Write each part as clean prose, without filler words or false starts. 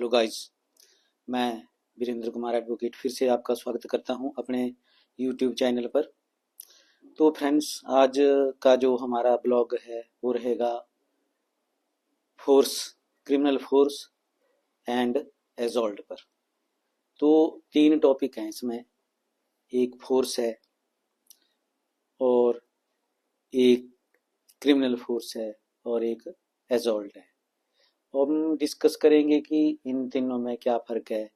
Hello guys, मैं Virendra Kumar advocate फिर से आपका स्वागत करता हूं अपने यूट्यूब चैनल पर। तो फ्रेंड्स, आज का जो हमारा ब्लॉग है वो रहेगा फोर्स, क्रिमिनल फोर्स एंड एजॉल्ट पर। तो 3 टॉपिक हैं इसमें, एक फोर्स है और एक क्रिमिनल फोर्स है और एक एजॉल्ट है। हम डिस्कस करेंगे कि इन तीनों में क्या फ़र्क है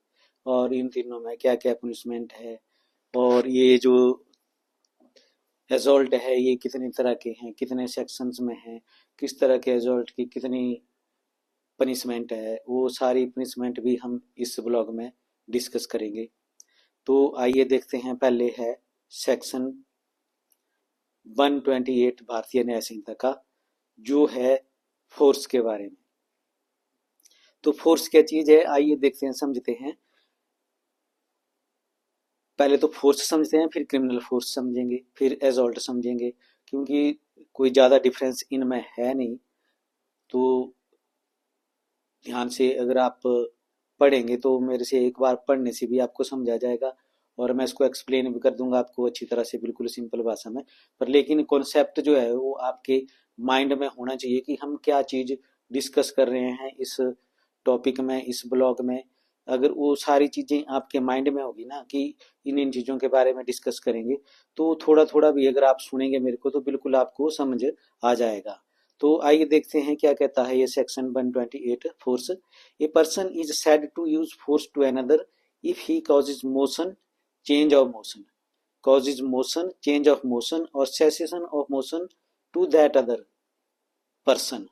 और इन तीनों में क्या क्या पनिशमेंट है, और ये जो एजॉल्ट है ये कितने तरह के हैं, कितने सेक्शंस में हैं, किस तरह के एजॉल्ट की कितनी पनिशमेंट है, वो सारी पनिशमेंट भी हम इस ब्लॉग में डिस्कस करेंगे। तो आइए देखते हैं। पहले है सेक्शन 128 भारतीय न्याय संहिता का, जो है फोर्स के बारे में। तो फोर्स क्या चीज है, आइए देखते हैं, समझते हैं। पहले तो फोर्स समझते हैं, फिर क्रिमिनल फोर्स समझेंगे, फिर एजॉल्ट समझेंगे, क्योंकि कोई ज़्यादा डिफरेंस इनमें है नहीं। तो ध्यान से अगर आप पढ़ेंगे तो मेरे से एक बार पढ़ने से भी आपको समझ आ जाएगा, और मैं इसको एक्सप्लेन भी कर दूंगा आपको अच्छी तरह से, बिल्कुल सिंपल भाषा में। पर लेकिन कॉन्सेप्ट जो है वो आपके माइंड में होना चाहिए कि हम क्या चीज़ डिस्कस कर रहे हैं इस टॉपिक में, इस ब्लॉग में। अगर वो सारी चीज़ें आपके माइंड में होगी ना कि इन इन चीज़ों के बारे में डिस्कस करेंगे, तो थोड़ा थोड़ा भी अगर आप सुनेंगे मेरे को तो बिल्कुल आपको समझ आ जाएगा। तो आइए देखते हैं क्या कहता है ये section 128 force. A person is said to use force to another if he causes motion, change of motion, causes motion, change of motion or cessation of motion to that other person,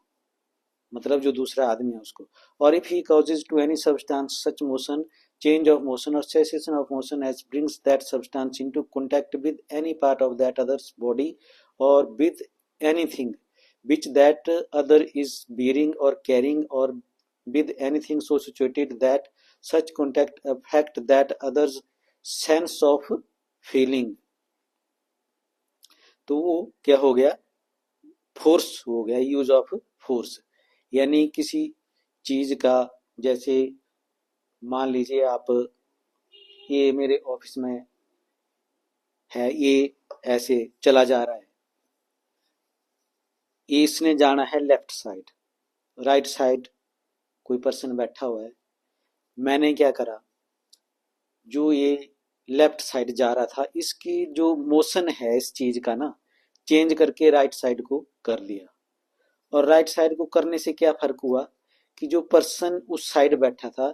मतलब जो दूसरा आदमी है उसको। और if he causes to any substance such motion, change of motion or cessation of motion as brings that substance into contact with any part of that other's body or with anything which that other is bearing or carrying, or with anything so situated that such contact affect that other's sense of feeling। तो वो क्या हो गया, force हो गया, use of force. यानी किसी चीज का, जैसे मान लीजिए आप, ये मेरे ऑफिस में है, ये ऐसे चला जा रहा है, इसने जाना है लेफ्ट साइड, राइट साइड कोई पर्सन बैठा हुआ है। मैंने क्या करा, जो ये लेफ्ट साइड जा रहा था इसकी जो मोशन है इस चीज का ना, चेंज करके राइट साइड को कर दिया। और राइट साइड को करने से क्या फर्क हुआ कि जो पर्सन उस साइड बैठा था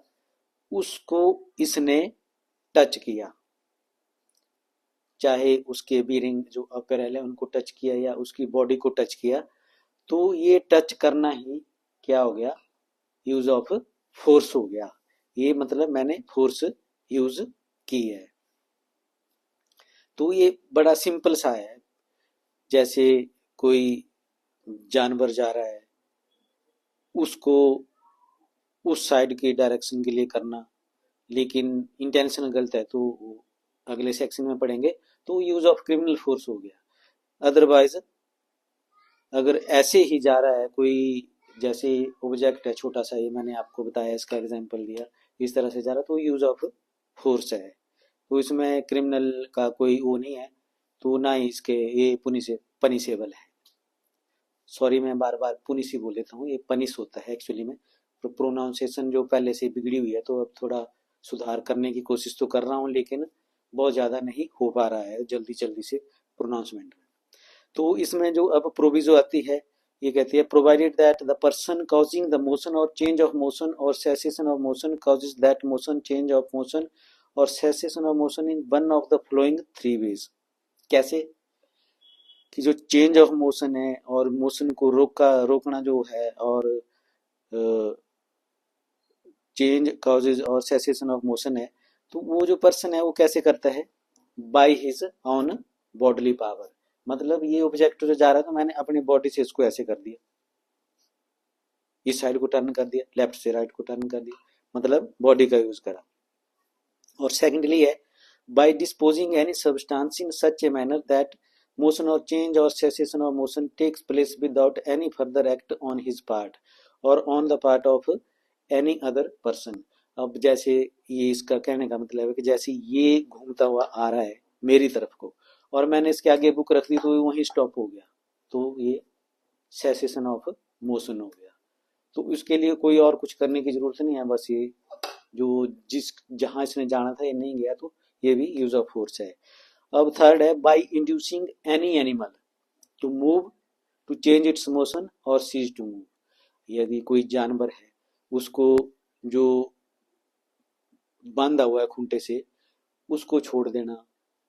उसको इसने टच किया, चाहे उसके बीरिंग जो अपैरल है उनको टच किया या उसकी बॉडी को टच किया। तो ये टच करना ही क्या हो गया, यूज ऑफ फोर्स हो गया। ये मतलब मैंने फोर्स यूज की है। तो ये बड़ा सिंपल सा है, जैसे कोई जानवर जा रहा है उसको उस साइड की डायरेक्शन के लिए करना, लेकिन इंटेंशन गलत है तो अगले सेक्शन में पढ़ेंगे, तो यूज ऑफ क्रिमिनल फोर्स हो गया। अदरवाइज अगर ऐसे ही जा रहा है कोई, जैसे ऑब्जेक्ट है छोटा सा, ये मैंने आपको बताया, इसका एग्जांपल दिया, इस तरह से जा रहा तो यूज ऑफ फोर्स है। तो इसमें क्रिमिनल का कोई वो नहीं है, तो ना ही इसके ये पनिशेबल है। सॉरी, मैं बार बार पुनिश ही बोल देता हूँ, ये पनिश होता है एक्चुअली में। प्रोनाउंसिएशन जो पहले से बिगड़ी हुई है, तो अब थोड़ा सुधार करने की कोशिश तो कर रहा हूँ, लेकिन बहुत ज़्यादा नहीं हो पा रहा है जल्दी जल्दी से प्रोनाउंसमेंट में। तो इसमें जो अब प्रोविजो आती है, ये कहती है provided that the person causing the motion or change of motion or cessation of motion causes that motion, change of motion or cessation of motion in one of the following 3 ways. कैसे कि जो change of motion है और motion को रोकना जो है, और चेंज कॉजेज और सेसेशन ऑफ मोशन है, तो वो जो पर्सन है वो कैसे करता है, by his on bodily power. मतलब ये ऑब्जेक्ट जो जा रहा है तो मैंने अपनी बॉडी से इसको ऐसे कर दिया, इस साइड को टर्न कर दिया, लेफ्ट से राइट को टर्न कर दिया, मतलब बॉडी का यूज करा। और सेकेंडली है by disposing any substance in such a manner that motion or change or cessation of motion takes place without any further act on his part or on the part of any other person। अब जैसे ये इसका कहने का मतलब है कि जैसे ये घूमता हुआ आ रहा है मेरी तरफ को और मैंने इसके आगे बुक रख दी तो वहीं स्टॉप हो गया, तो ये सेसेशन ऑफ मोशन हो गया। तो इसके लिए कोई और कुछ करने की जरूरत नहीं है, बस ये जो जिस जहां इसने जाना था ये नहीं गया, तो ये भी यूज ऑफ फोर्स है। अब थर्ड है by inducing any animal to move to change its motion और सीज टू मूव। यदि कोई जानवर है उसको जो बांधा हुआ है खूंटे से उसको छोड़ देना,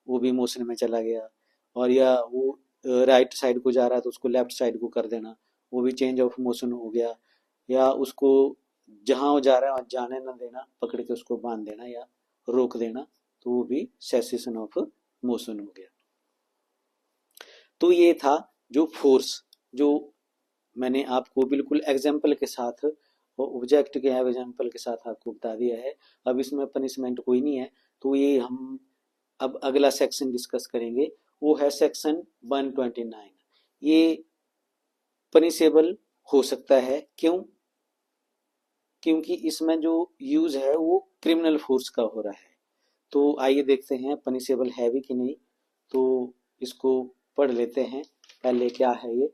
वो भी मोशन में चला गया। और या वो राइट साइड को जा रहा है तो उसको लेफ्ट साइड को कर देना, वो भी चेंज ऑफ मोशन हो गया। या उसको जहां वो जा रहा है वहां जाने न देना, पकड़ के उसको बांध देना या रोक देना, तो वो भी सेसेशन ऑफ मोशन हो गया। तो ये था जो फोर्स, जो मैंने आपको बिल्कुल एग्जाम्पल के साथ और ऑब्जेक्ट के एग्जाम्पल के साथ आपको बता दिया है। अब इसमें पनिशमेंट कोई नहीं है, तो ये हम अब अगला सेक्शन डिस्कस करेंगे, वो है सेक्शन 129। ये पनिशेबल हो सकता है, क्यों? क्योंकि इसमें जो यूज है वो क्रिमिनल फोर्स का हो रहा है। तो आइए देखते हैं पनिशेबल है भी कि नहीं, तो इसको पढ़ लेते हैं। पहले क्या है ये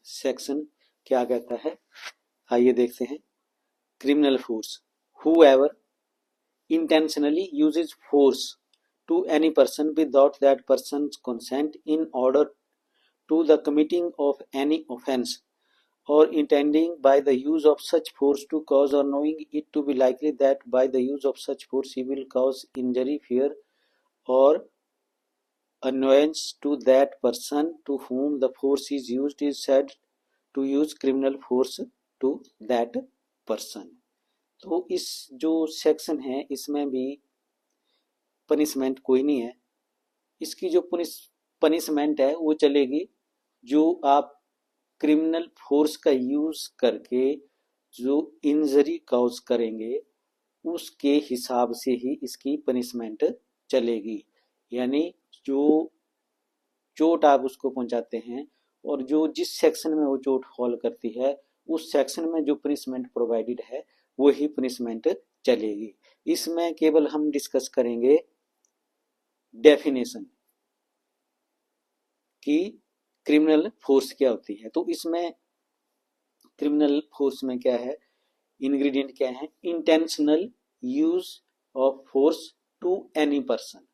सेक्शन, क्या कहता है, आइए देखते हैं। Criminal force, whoever intentionally uses force to any person without that person's consent in order to the committing of any offense or intending by the use of such force to cause or knowing it to be likely that by the use of such force he will cause injury, fear or annoyance to that person to whom the force is used is said to use criminal force to that person। तो इस जो section है इसमें भी punishment कोई नहीं है। इसकी जो पनिशमेंट है वो चलेगी जो आप क्रिमिनल फोर्स का यूज करके जो इंजरी कॉज करेंगे उसके हिसाब से ही इसकी पनिशमेंट चलेगी। यानी जो चोट आप उसको पहुंचाते हैं और जो जिस सेक्शन में वो चोट फॉल करती है उस सेक्शन में जो पनिशमेंट प्रोवाइडेड है वही पनिशमेंट चलेगी। इसमें केवल हम डिस्कस करेंगे डेफिनेशन कि क्रिमिनल फोर्स क्या होती है। तो इसमें क्रिमिनल फोर्स में क्या है, इंग्रेडिएंट क्या है, intentional use of force to any person,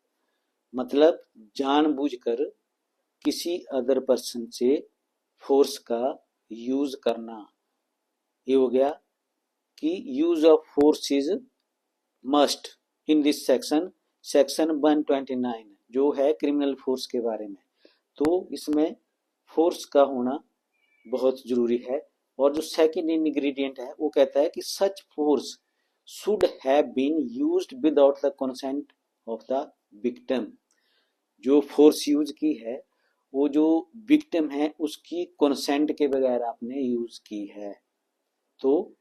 मतलब जानबूझकर किसी अदर पर्सन से फोर्स का यूज करना। ये हो गया कि use of force is must in this section, section 129 जो है क्रिमिनल फोर्स के बारे में। तो इसमें फोर्स का होना बहुत जरूरी है। और जो सेकंड इंग्रेडिएंट है वो कहता है कि such force should have been used without the consent of the victim. जो फोर्स यूज की है वो जो विक्टिम है उसकी कंसेंट के बगैर आपने यूज की है, तो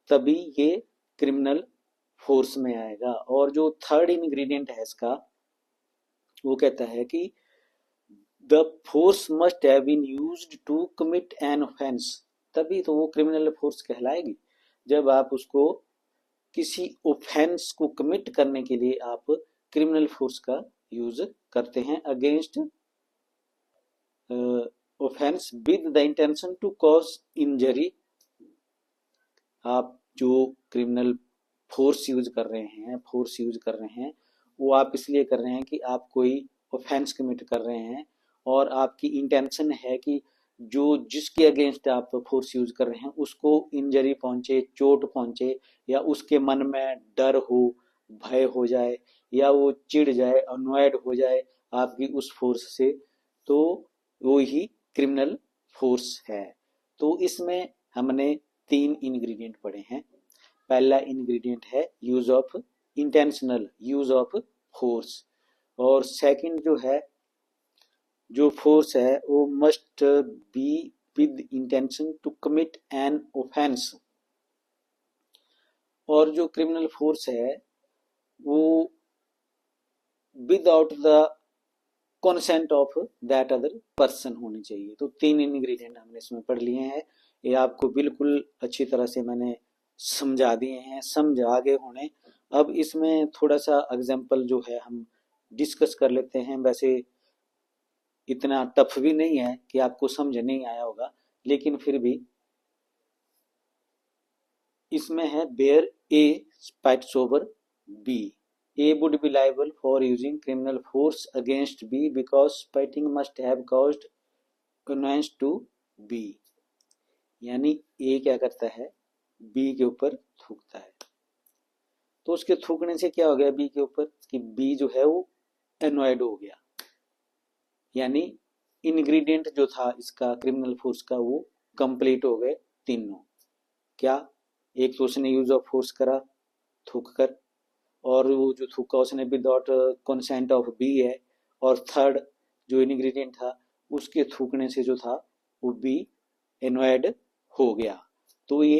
तभी ये क्रिमिनल फोर्स में आएगा। और जो थर्ड इंग्रेडिएंट है इसका वो कहता है कि the force must have been used to commit an offence, तभी तो वो क्रिमिनल फोर्स कहलाएगी। जब आप उसको किसी ऑफेंस को कमिट करने के लिए आप क्रिमिनल फोर्स का यूज करते हैं against offence with the intention to cause injury. आप जो क्रिमिनल फोर्स यूज कर रहे हैं वो आप इसलिए कर रहे हैं कि आप कोई ऑफेंस कमिट कर रहे हैं और आपकी इंटेंशन है कि जो जिसके अगेंस्ट आप फोर्स यूज कर रहे हैं उसको इंजरी पहुंचे, चोट पहुंचे, या उसके मन में डर हो, भय हो जाए, या वो चिढ़ जाए, अनॉयड हो जाए आपकी उस फोर्स से, तो वो ही क्रिमिनल फोर्स है। तो इसमें हमने 3 इंग्रेडिएंट पढ़े हैं। पहला इंग्रेडिएंट है use of intentional use of force, और सेकंड जो है जो फोर्स है वो must be with intention to commit an offence, और जो क्रिमिनल फोर्स है वो without the consent of that other person होनी चाहिए। तो 3 इंग्रेडिएंट हमने इसमें पढ़ लिए हैं। ये आपको बिल्कुल अच्छी तरह से मैंने समझा दिए हैं, समझ आगे होने। अब इसमें थोड़ा सा एग्जाम्पल जो है हम डिस्कस कर लेते हैं। वैसे इतना टफ भी नहीं है कि आपको समझ नहीं आया होगा, लेकिन फिर भी इसमें है bear a spites over B, A would be liable for using criminal force against B because spiting must have caused annoyance to B। यानी A क्या करता है, B के ऊपर थूकता है, तो उसके थूकने से क्या हो गया B के ऊपर कि B जो है वो एनॉयड हो गया। यानी इंग्रेडिएंट जो था इसका क्रिमिनल फोर्स का वो कंप्लीट हो गए तीनों। क्या, एक तो उसने यूज ऑफ फोर्स करा थूक कर, और वो जो थूका उसने विदाउट कंसेंट ऑफ बी है, और थर्ड जो इंग्रेडिएंट था उसके थूकने से जो था वो बी एनॉयड हो गया। तो ये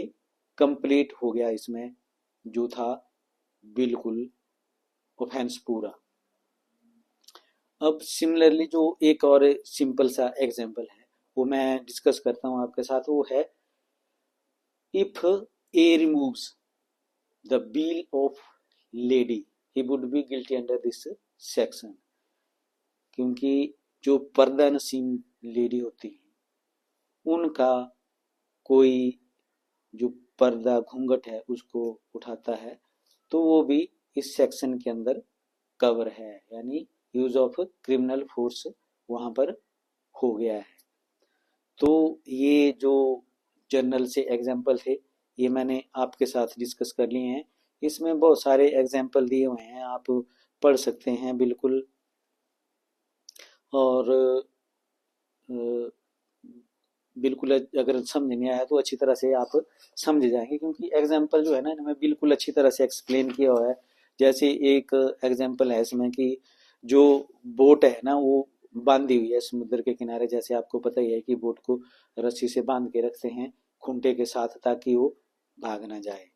कंप्लीट हो गया इसमें जो था बिल्कुल ऑफेंस पूरा। अब सिमिलरली जो एक और सिंपल सा एग्जांपल है वो मैं डिस्कस करता हूं आपके साथ, वो है if A removes the bill of lady he would be guilty under this section. क्योंकि जो पर्दा नसीम लेडी होती है उनका कोई जो पर्दा घूंघट है उसको उठाता है तो वो भी इस सेक्शन के अंदर कवर है, यानी यूज ऑफ क्रिमिनल फोर्स वहां पर हो गया है। तो ये जो जर्नल से एग्जाम्पल थे ये मैंने आपके साथ डिस्कस कर लिए हैं। इसमें बहुत सारे एग्जाम्पल दिए हुए हैं, आप पढ़ सकते हैं बिल्कुल, और बिल्कुल अगर समझ नहीं आया तो अच्छी तरह से आप समझ जाएंगे, क्योंकि एग्जाम्पल जो है ना इनमें बिल्कुल अच्छी तरह से एक्सप्लेन किया हुआ है। जैसे एक एग्जाम्पल है इसमें कि जो बोट है ना वो बांधी हुई है समुद्र के किनारे, जैसे आपको पता ही है कि बोट को रस्सी से बांध के रखते हैं खूंटे के साथ ताकि वो भाग ना जाए।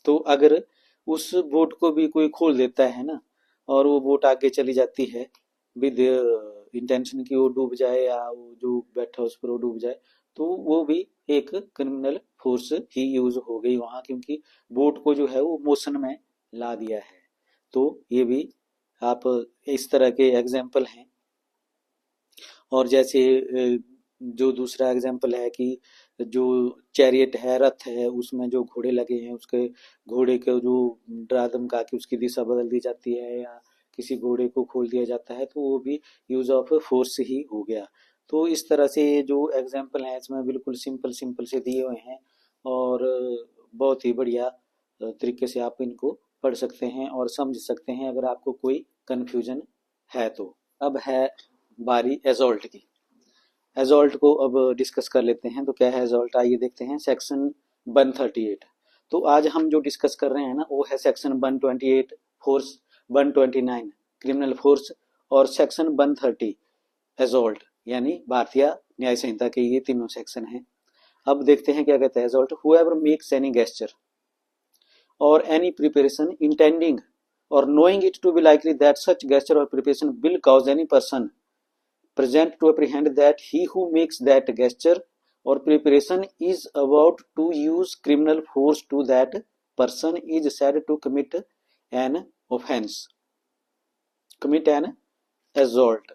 तो अगर उस बोट को भी कोई खोल देता है ना और वो बोट आगे चली जाती है विद इंटेंशन कि वो डूब जाए या वो जो बैठा उस पर वो डूब जाए, तो वो भी एक क्रिमिनल फोर्स ही यूज हो गई वहां, क्योंकि बोट को जो है वो मोशन में ला दिया है। तो ये भी आप इस तरह के एग्जाम्पल हैं। और जैसे जो दूसरा एग्जाम्पल है कि जो चैरियट है, रथ है, उसमें जो घोड़े लगे हैं उसके घोड़े के जो डरा धमका के उसकी दिशा बदल दी जाती है या किसी घोड़े को खोल दिया जाता है तो वो भी यूज ऑफ फोर्स ही हो गया। तो इस तरह से जो एग्जाम्पल है इसमें बिल्कुल सिंपल सिंपल से दिए हुए हैं और बहुत ही बढ़िया तरीके से आप इनको पढ़ सकते हैं और समझ सकते हैं अगर आपको कोई कंफ्यूजन है तो। अब है बारी एजॉल्ट की। एजॉल्ट को अब डिस्कस कर लेते हैं। तो क्या है एजॉल्ट, आइए देखते हैं। सेक्शन 138। तो आज हम जो डिस्कस कर रहे हैं ना वो है सेक्शन 128 फोर्स, 129 क्रिमिनल फोर्स और सेक्शन 130 एजॉल्ट, यानी भारतीय न्याय संहिता के ये तीनों सेक्शन हैं। अब देखते हैं क्या कहता है assault. Whoever makes any gesture or any preparation intending or knowing it to be likely that such gesture or preparation will cause any person present to apprehend that he who makes that gesture or preparation is about to use criminal force to that person is said to commit an offense, commit an assault।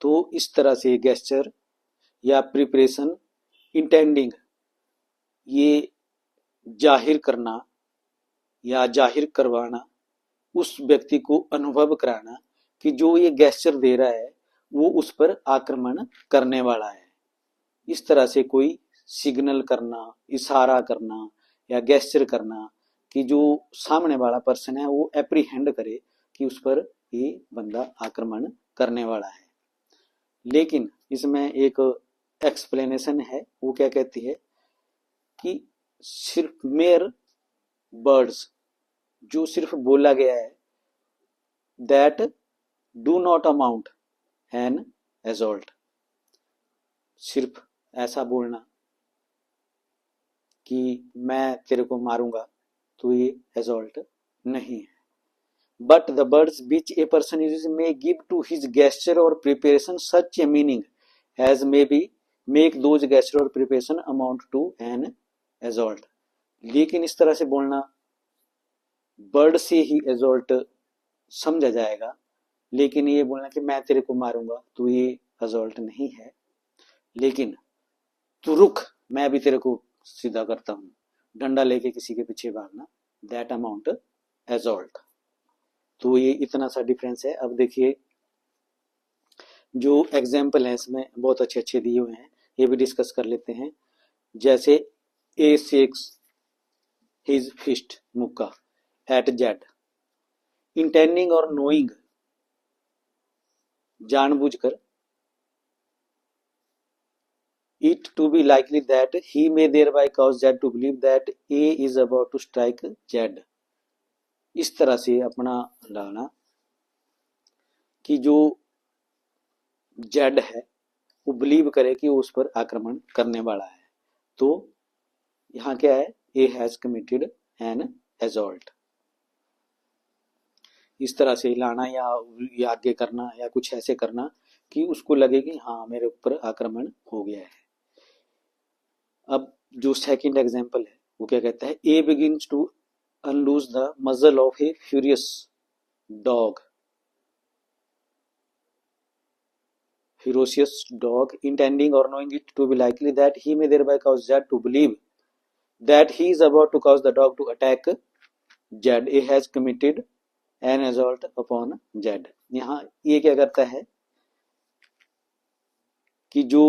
तो इस तरह से gesture या preparation intending ये जाहिर करना या जाहिर करवाना, उस व्यक्ति को अनुभव कराना कि जो ये गेस्चर दे रहा है वो उस पर आक्रमण करने वाला है। इस तरह से कोई सिग्नल करना, इशारा करना या गेस्चर करना कि जो सामने वाला पर्सन है वो एप्रीहेंड करे कि उस पर ये बंदा आक्रमण करने वाला है। लेकिन इसमें एक एक्सप्लेनेशन है, वो क्या कहती है कि सिर्फ मेयर वर्ड्स जो सिर्फ बोला गया है that do not amount an assault, सिर्फ ऐसा बोलना कि मैं तेरे को मारूंगा तो ये एजॉल्ट नहीं है। But the words which a person uses may give to his gesture or preparation such a meaning as may be make those gesture or preparation amount to an assault. लेकिन इस तरह से बोलना वर्ड से ही एजॉल्ट समझा जाएगा, लेकिन ये बोलना कि मैं तेरे को मारूंगा तो ये एजॉल्ट नहीं है। लेकिन तू रुक, मैं भी तेरे को सीधा करता हूं, डंडा लेके किसी के पीछे भागना, दैट अमाउंट एजॉल्ट। तो ये इतना सा डिफरेंस है। अब देखिए जो एग्जाम्पल है इसमें बहुत अच्छे अच्छे दिए हुए हैं, ये भी डिस्कस कर लेते हैं। जैसे ए शेक्स हिज फिस्ट मुक्का eight Z, intending or knowing, जानबूझकर, it to be likely that he may thereby cause Z to believe that A is about to strike Z। इस तरह से अपना लाना कि जो Z है वो बिलीव करे कि वो उस पर आक्रमण करने वाला है। तो यहाँ क्या है, A has committed an assault। इस तरह से लाना या आगे करना या कुछ ऐसे करना कि उसको लगे कि हाँ मेरे ऊपर आक्रमण हो गया है। अब जो सेकंड एग्जांपल है वो क्या कहता है, ए बिगिंस टू अनलूज द मजल of A furious dog, ferocious dog, intending or knowing it to be likely that he may thereby cause Z to believe that he is about to cause the dog to attack Z, A has committed an assault upon Z। यहाँ ये क्या करता है कि जो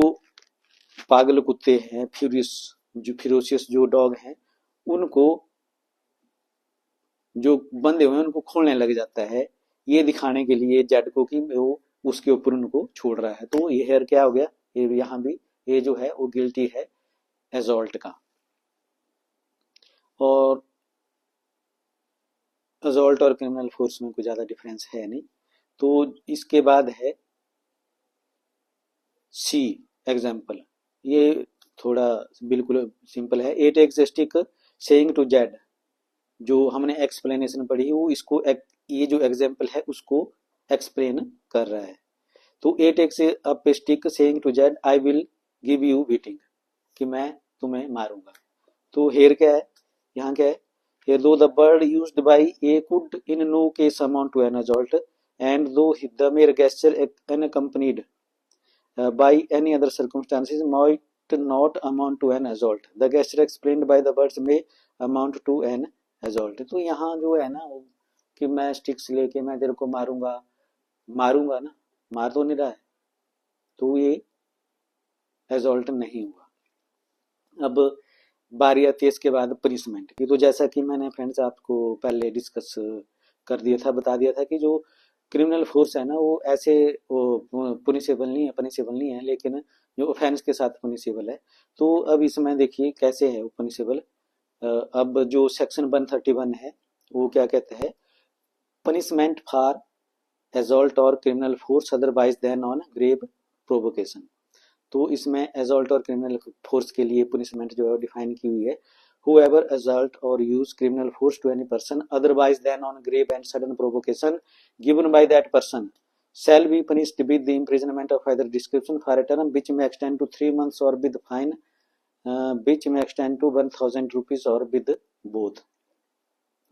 पागल कुत्ते हैं, फ्यूरियस जो डॉग हैं, उनको जो बंधे हुए हैं उनको खोलने लग जाता है, ये दिखाने के लिए जेड को कि वो उसके ऊपर उनको छोड़ रहा है। तो ये हेयर क्या हो गया, ये यहाँ भी ये जो है वो गिल्टी है एजॉल्ट का। और एजॉल्ट और क्रिमिनल फोर्स में कोई ज्यादा डिफरेंस है नहीं। तो इसके बाद है सी एग्जाम्पल, ये थोड़ा बिल्कुल सिंपल है। A takes a stick saying to Z, जो हमने एक्सप्लेनेशन पढ़ी वो इसको ये जो एग्जाम्पल है उसको एक्सप्लेन कर रहा है। तो A takes up stick saying to Z I will give you beating, कि मैं तुम्हें मारूंगा। तो हेयर क्या है, यहाँ क्या है, here though the bird used by A could in no case amount to an assault, and though the mere gesture unaccompanied by any other circumstances might not amount to an assault, the gesture explained by the birds may amount to an assault। तो यहाँ जो है ना कि मैं sticks लेके मैं तेरे को मारूंगा ना, मार तो नहीं रहा है, तो ये assault नहीं हुआ। अब बारी आती है इसके बाद पनिशमेंट की। तो जैसा कि मैंने फ्रेंड्स आपको पहले डिस्कस कर दिया था, बता दिया था कि जो क्रिमिनल फोर्स है ना वो ऐसे वो पनिशेबल नहीं है, लेकिन जो ऑफेंस के साथ पनिशेबल है। तो अब इसमें देखिए कैसे है वो पनिशेबल। अब जो सेक्शन 131 है वो क्या कहता है, पनिशमेंट फॉर एजॉल्ट और criminal force otherwise than on grave provocation. तो इसमें एजॉल्ट और क्रिमिनल फोर्स के लिए पनिशमेंट जो है डिफाइन की हुई है, whoever assault or use criminal force to any person otherwise than on grave and sudden provocation given by that person shall be punished with the imprisonment of either description for a term which may extend to 3 months or with fine which may extend to 1000 rupees or with both।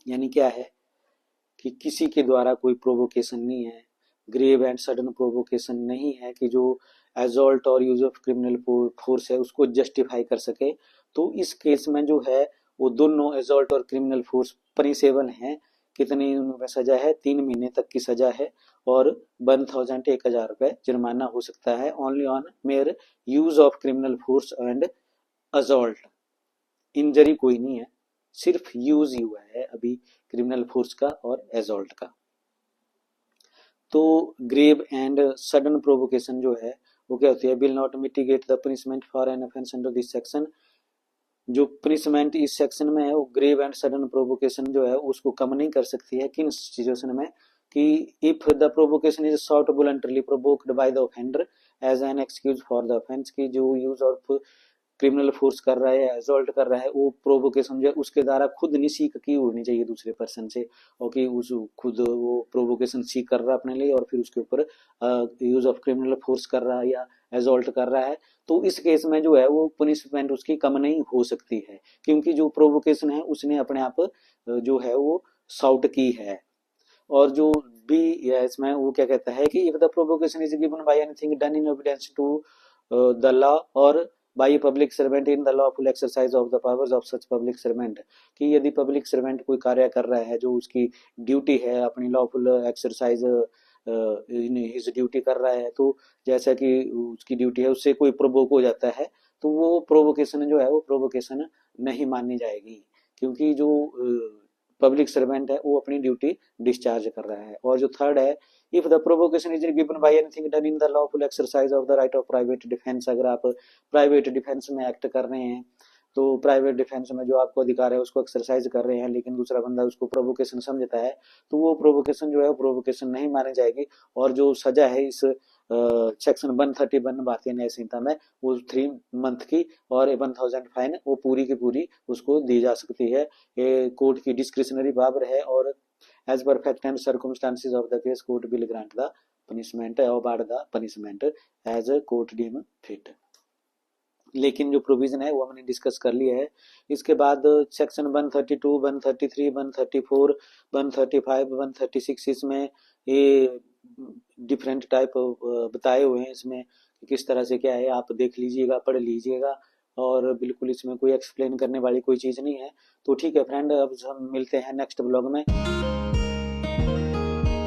यानी क्या है कि किसी के द्वारा कोई provocation नहीं है, ग्रेव एंड सडन प्रोवोकेशन नहीं है कि जो एजॉल्ट और यूज ऑफ क्रिमिनल फोर्स है उसको जस्टिफाई कर सके। तो इस केस में जो है वो दोनों एजॉल्ट और क्रिमिनल फोर्स पनिशेबल हैं। कितनी उनमें सजा है, 3 महीने तक की सजा है और 1000 रुपए जुर्माना हो सकता है only on mayor use of criminal force and assault. Injury कोई नहीं है, सिर्फ यूज ही हुआ है अभी क्रिमिनल फोर्स का और एजॉल्ट का। तो ग्रेव एंड सडन प्रोवोकेशन जो है वो क्या होती है, will not mitigate the punishment for an offence under this section. जो पनिशमेंट इस सेक्शन में है वो ग्रेव एंड सडन प्रोवोकेशन जो है उसको कम नहीं कर सकती है। किन सिचुएशन में, कि if the provocation is sought voluntarily provoked by the offender as an excuse for the offence, की जो यूज ऑफ क्रिमिनल फोर्स कर रहा है, एजॉल्ट कर रहा है, वो प्रोवोकेशन जो है उसके द्वारा खुद नहीं सीख की होनी चाहिए दूसरे पर्सन से, और कि उस खुद वो प्रोवोकेशन सीख कर रहा है अपने लिए और फिर उसके ऊपर यूज ऑफ क्रिमिनल फोर्स कर रहा है या एजॉल्ट कर रहा है, तो इस केस में जो है वो पनिशमेंट उसकी कम नहीं हो सकती है, क्योंकि जो प्रोवोकेशन है उसने अपने आप जो है वो शाउट की है। और जो बी या इसमें वो क्या कहता है कि if the provocation is given by anything done in obedience to the law or by public servant in the lawful exercise of the powers of such public servant, कि यदि पब्लिक सर्वेंट कोई कार्य कर रहा है जो उसकी ड्यूटी है, अपनी lawful exercise in his duty कर रहा है, तो जैसा कि उसकी ड्यूटी है उससे कोई प्रोवोक हो जाता है, तो वो प्रोवोकेशन जो है वो प्रोवोकेशन नहीं मानी जाएगी, क्योंकि जो पब्लिक सर्वेंट है वो अपनी ड्यूटी डिस्चार्ज कर रहा है। और जो थर्ड है, if the provocation is given by anything done in the lawful exercise of the right of private defence, अगर आप प्राइवेट डिफेंस में एक्ट कर रहे हैं, तो प्राइवेट डिफेंस में जो आपको अधिकार है उसको एक्सरसाइज कर रहे हैं, लेकिन दूसरा बंदा उसको प्रोवोकेशन समझता है, तो वो प्रोवोकेशन जो है प्रोवोकेशन नहीं मानी जाएगी। और जो सजा है इस सेक्शन 131 भारतीय न्याय संहिता में, वो 3 मंथ की और 1000 फाइन वो पूरी की पूरी उसको दी जा सकती है। ये कोर्ट की डिस्क्रिशनरी पावर है, और as per fact and circumstances of the case court will grant the punishment or award the punishment as court deem fit. लेकिन जो प्रोविजन है वो हमने डिस्कस कर लिया है। इसके बाद सेक्शन 132, 133, 134, 135, 136 इसमें ये डिफरेंट टाइप बताए हुए हैं, इसमें किस तरह से क्या है आप देख लीजिएगा, पढ़ लीजिएगा, और बिल्कुल इसमें कोई एक्सप्लेन करने वाली कोई चीज़ नहीं है। तो ठीक है फ्रेंड, अब हम मिलते हैं नेक्स्ट ब्लॉग में।